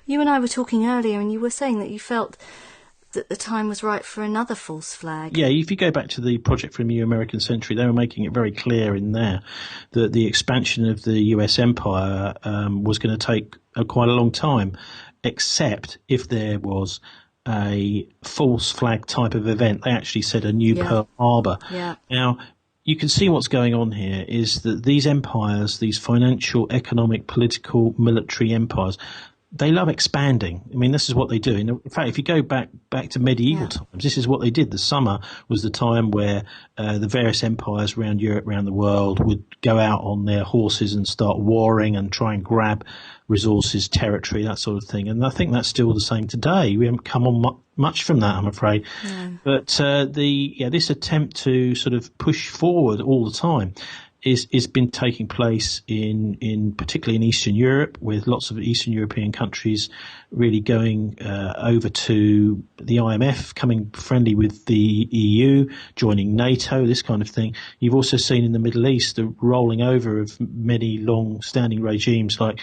You and I were talking earlier, and you were saying that you felt that the time was right for another false flag. Yeah, if you go back to the Project for a New American Century, they were making it very clear in there that the expansion of the US empire was going to take quite a long time, except if there was a false flag type of event. They actually said a new Pearl Harbor. Yeah. Now, you can see what's going on here is that these empires, these financial, economic, political, military empires, they love expanding. I mean, this is what they do. In fact, if you go back to medieval times, this is what they did. The summer was the time where the various empires around Europe, around the world, would go out on their horses and start warring and try and grab resources, territory, that sort of thing. And I think that's still the same today. We haven't come on much from that, I'm afraid. No. But this attempt to sort of push forward all the time is been taking place in particularly in Eastern Europe, with lots of Eastern European countries really going over to the IMF, coming friendly with the EU, joining NATO, this kind of thing. You've also seen in the Middle East the rolling over of many long-standing regimes like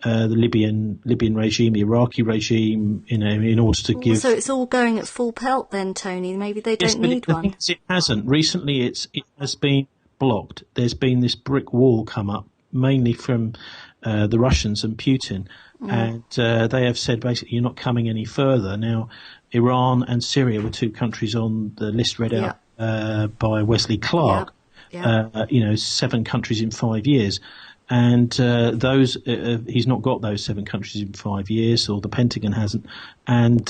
the Libyan regime, the Iraqi regime, in order to give. So it's all going at full pelt then, Tony. Maybe they don't need one. It hasn't. Recently, it has been blocked. There's been this brick wall come up, mainly from the Russians and Putin, and they have said basically you're not coming any further. Now, Iran and Syria were two countries on the list read out by Wesley Clark. 7 countries in 5 years. And those he's not got those 7 countries in 5 years, or the Pentagon hasn't, and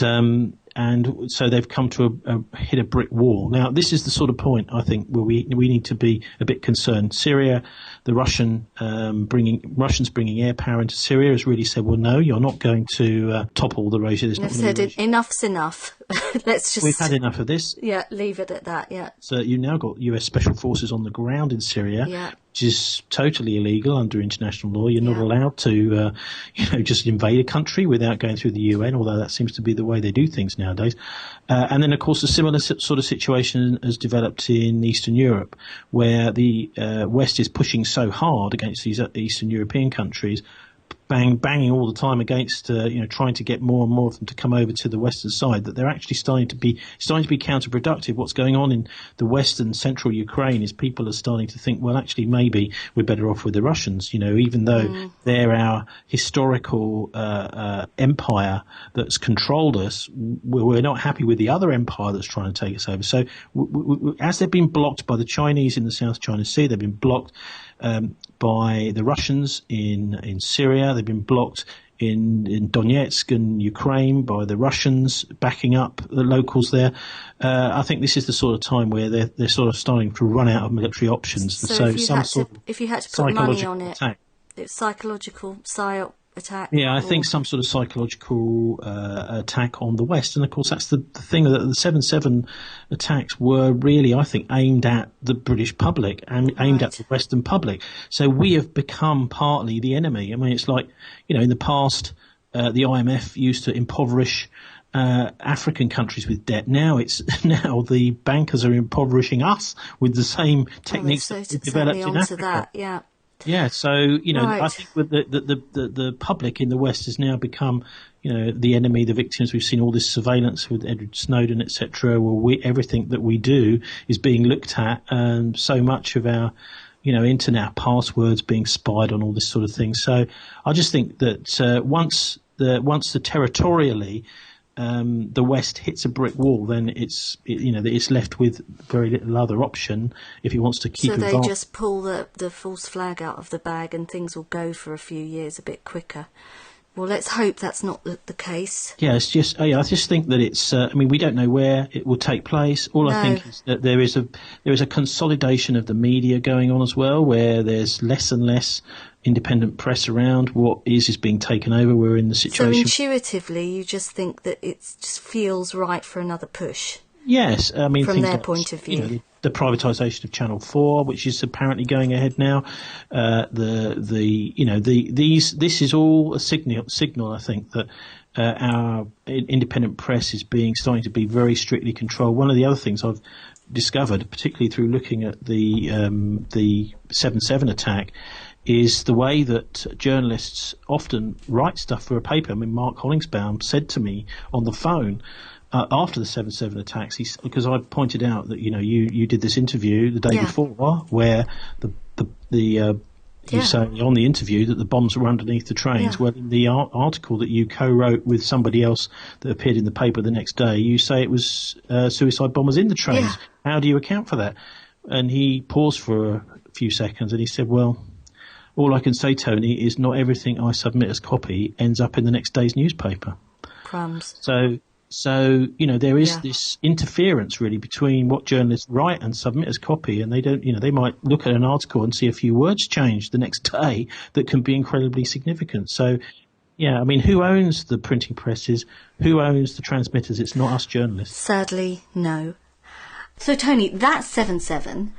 so they've come to hit a brick wall. Now, this is the sort of point I think where we need to be a bit concerned. Syria, the Russians bringing air power into Syria has really said, well, no, you're not going to topple the regime. They've said enough's enough. We've had enough of this. Yeah, leave it at that. Yeah. So you've now got US special forces on the ground in Syria. Yeah. Which is totally illegal under international law. You're not allowed to, just invade a country without going through the UN, although that seems to be the way they do things nowadays. And then, of course, a similar sort of situation has developed in Eastern Europe, where the West is pushing so hard against these Eastern European countries, banging all the time against, trying to get more and more of them to come over to the Western side, that they're actually starting to be counterproductive. What's going on in the Western central Ukraine is people are starting to think, well, actually, maybe we're better off with the Russians, even though they're our historical empire that's controlled us. We're not happy with the other empire that's trying to take us over. So as they've been blocked by the Chinese in the South China Sea, they've been blocked by the Russians in Syria. They've been blocked in Donetsk and Ukraine by the Russians backing up the locals there. I think this is the sort of time where they're sort of starting to run out of military options. So if you had to put money on it, it's psychological psyop attack. Yeah, I think some sort of psychological attack on the West. And, of course, that's the thing, that the 7/7 attacks were really, I think, aimed at the British public and aimed at the Western public. So we have become partly the enemy. I mean, it's like, in the past, the IMF used to impoverish African countries with debt. Now the bankers are impoverishing us with the same techniques that we've developed in Africa. Yeah, so I think with the public in the West has now become, the enemy, the victims. We've seen all this surveillance with Edward Snowden, etc. Well, everything that we do is being looked at, and so much of our, internet passwords being spied on, all this sort of thing. So I just think that once the territorially the West hits a brick wall, then it's left with very little other option if he wants to keep. So they just pull the false flag out of the bag, and things will go for a few years a bit quicker. Well, let's hope that's not the case. Yeah, it's just I just think that it's. We don't know where it will take place. I think is that there is a consolidation of the media going on as well, where there's less and less independent press around. What is being taken over. We're in the situation. So intuitively, you just think that it just feels right for another push. Yes, from their point of view. The privatisation of Channel 4, which is apparently going ahead now. This is all a signal. I think that our independent press is starting to be very strictly controlled. One of the other things I've discovered, particularly through looking at the 7/7 attack, is the way that journalists often write stuff for a paper. I mean, Mark Hollingsbaum said to me on the phone after the 7/7 attacks, because I pointed out that you did this interview the day before where you say on the interview that the bombs were underneath the trains. Well, in the article that you co-wrote with somebody else that appeared in the paper the next day, you say it was suicide bombers in the trains. Yeah. How do you account for that? And he paused for a few seconds and he said, well, all I can say, Tony, is not everything I submit as copy ends up in the next day's newspaper. Crumbs. So there is this interference really between what journalists write and submit as copy, and they don't, they might look at an article and see a few words change the next day that can be incredibly significant. So, I mean, who owns the printing presses? Who owns the transmitters? It's not us journalists. Sadly, no. So, Tony, that 7/7